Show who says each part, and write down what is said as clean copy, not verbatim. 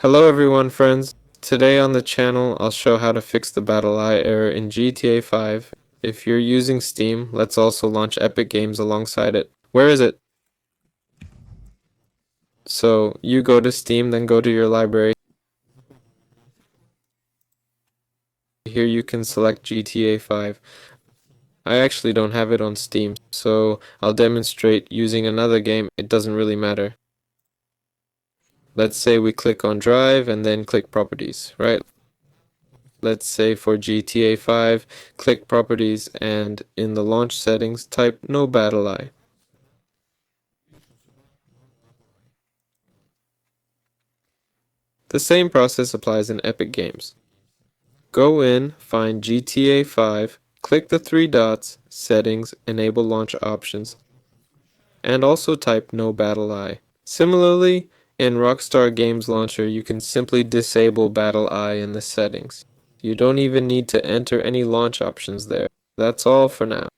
Speaker 1: Hello everyone friends, today on the channel I'll show how to fix the BattlEye error in GTA 5. If you're using Steam, let's also launch Epic Games alongside it. Where is it? So you go to Steam, then go to your library. Here you can select GTA 5. I actually don't have it on Steam, so I'll demonstrate using another game. It doesn't really matter. Let's say we click on Drive and then click Properties, right? Let's say for GTA 5, click Properties and in the launch settings type no BattlEye. The same process applies in Epic Games. Go in, find GTA 5, click the three dots, Settings, Enable Launch Options, and also type no BattlEye. Similarly, in Rockstar Games Launcher you can simply disable BattlEye in the settings. You don't even need to enter any launch options there. That's all for now.